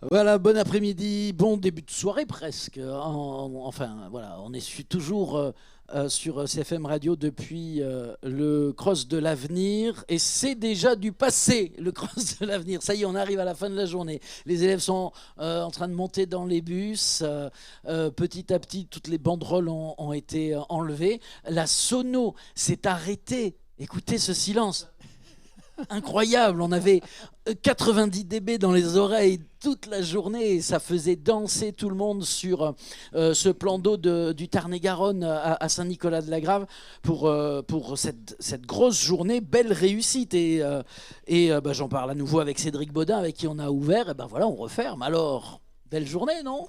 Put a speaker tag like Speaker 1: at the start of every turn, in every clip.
Speaker 1: Voilà, bon après-midi, bon début de soirée presque. Enfin, voilà, on est toujours sur CFM Radio depuis le Cross de l'avenir et c'est déjà du passé, le Cross de l'avenir. Ça y est, on arrive à la fin de la journée. Les élèves sont en train de monter dans les bus. Petit à petit, toutes les banderoles ont été enlevées. La sono s'est arrêtée. Écoutez ce silence. Incroyable, on avait 90 dB dans les oreilles toute la journée et ça faisait danser tout le monde sur ce plan d'eau du Tarn-et-Garonne à Saint-Nicolas-de-la-Grave pour cette grosse journée, belle réussite et j'en parle à nouveau avec Cédric Baudin avec qui on a ouvert et ben voilà on referme alors, belle journée non?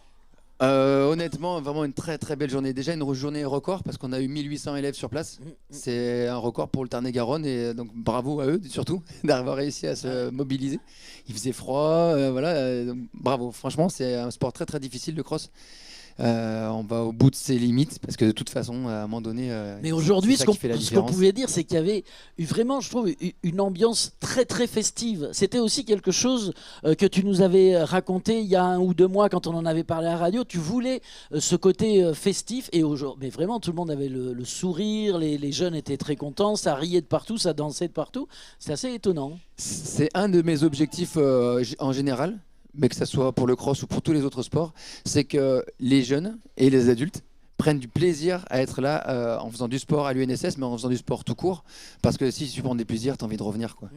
Speaker 2: Honnêtement, vraiment une très très belle journée. Déjà une journée record parce qu'on a eu 1800 élèves sur place. C'est un record pour le Tarn-et-Garonne et donc bravo à eux surtout d'avoir réussi à se mobiliser. Il faisait froid, voilà. Bravo, franchement c'est un sport très très difficile le cross. On va au bout de ses limites parce que de toute façon, à un moment donné,
Speaker 1: mais aujourd'hui,
Speaker 2: c'est ça
Speaker 1: ce
Speaker 2: qui fait la
Speaker 1: qu'on
Speaker 2: différence.
Speaker 1: pouvait dire, c'est qu'il y avait eu vraiment, je trouve, une ambiance très très festive. C'était aussi quelque chose que tu nous avais raconté il y a 1 ou 2 mois quand on en avait parlé à la radio. Tu voulais ce côté festif et aujourd'hui, mais vraiment, tout le monde avait le sourire, les jeunes étaient très contents, ça riait de partout, ça dansait de partout. C'est assez étonnant.
Speaker 2: C'est un de mes objectifs en général, mais que ce soit pour le cross ou pour tous les autres sports, c'est que les jeunes et les adultes prennent du plaisir à être là en faisant du sport à l'UNSS, mais en faisant du sport tout court. Parce que si tu prends des plaisirs, tu as envie de revenir, quoi.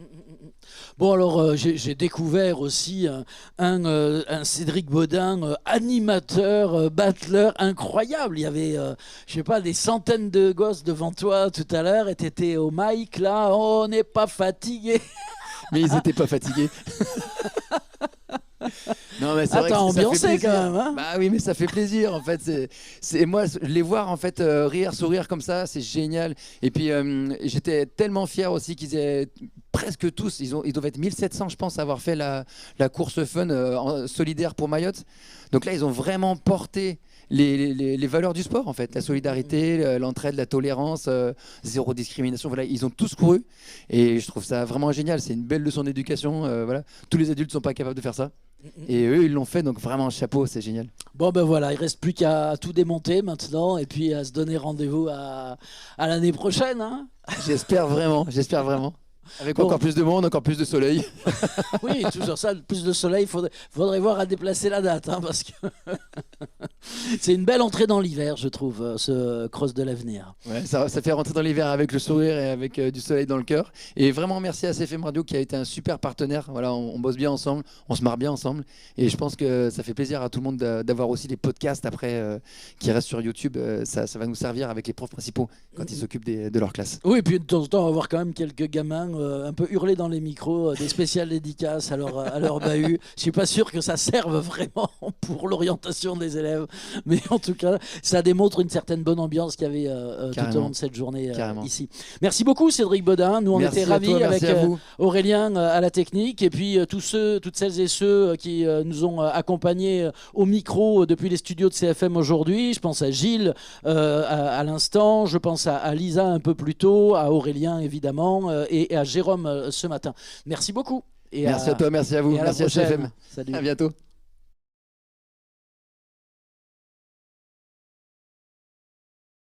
Speaker 1: Bon alors j'ai découvert aussi un Cédric Baudin animateur, battleur incroyable. Il y avait je sais pas des centaines de gosses devant toi tout à l'heure et t'étais au mic là, oh, on n'est pas fatigué.
Speaker 2: Mais ils n'étaient pas fatigués. Non mais c'est vrai
Speaker 1: T'as
Speaker 2: que ça fait
Speaker 1: ambiancé
Speaker 2: plaisir.
Speaker 1: quand même hein.
Speaker 2: Bah oui mais ça fait plaisir en fait. Moi les voir en fait rire, sourire comme ça, c'est génial. Et puis j'étais tellement fier aussi qu'ils aient presque tous, ils doivent être 1700 je pense avoir fait la course fun solidaire pour Mayotte. Donc là ils ont vraiment porté les valeurs du sport en fait, la solidarité, l'entraide, la tolérance, zéro discrimination. Voilà, ils ont tous couru et je trouve ça vraiment génial. C'est une belle leçon d'éducation. Voilà, tous les adultes sont pas capables de faire ça. Et eux, ils l'ont fait, donc vraiment chapeau, c'est génial.
Speaker 1: Bon ben voilà, il reste plus qu'à tout démonter maintenant et puis à se donner rendez-vous à l'année prochaine. Hein.
Speaker 2: J'espère vraiment, j'espère vraiment. Avec
Speaker 1: Bon.
Speaker 2: encore plus de monde, encore plus de soleil.
Speaker 1: Oui, toujours ça, plus de soleil, faudrait voir à déplacer la date, hein, parce que c'est une belle entrée dans l'hiver, je trouve, ce cross de l'avenir.
Speaker 2: Ouais, ça fait rentrer dans l'hiver avec le sourire et avec du soleil dans le cœur. Et vraiment merci à CFM Radio qui a été un super partenaire. Voilà, on bosse bien ensemble, on se marre bien ensemble. Et je pense que ça fait plaisir à tout le monde d'avoir aussi des podcasts après qui restent sur YouTube. Ça va nous servir avec les profs principaux quand ils s'occupent de leur classe.
Speaker 1: Oui, et puis de temps en temps, on va voir quand même quelques gamins un peu hurler dans les micros, des spéciales dédicaces à leur bahut. Je suis pas sûr que ça serve vraiment pour l'orientation des élèves, mais en tout cas, ça démontre une certaine bonne ambiance qu'il y avait tout au long de cette journée ici. Merci beaucoup, Cédric Baudin. Nous, on était ravis avec Aurélien à la technique, et puis toutes celles et ceux qui nous ont accompagnés au micro depuis les studios de CFM aujourd'hui. Je pense à Gilles à l'instant, je pense à Lisa un peu plus tôt, à Aurélien évidemment, et à Jérôme ce matin. Merci beaucoup.
Speaker 2: Merci à toi, merci à vous, merci à CFM.
Speaker 1: Salut.
Speaker 2: À bientôt.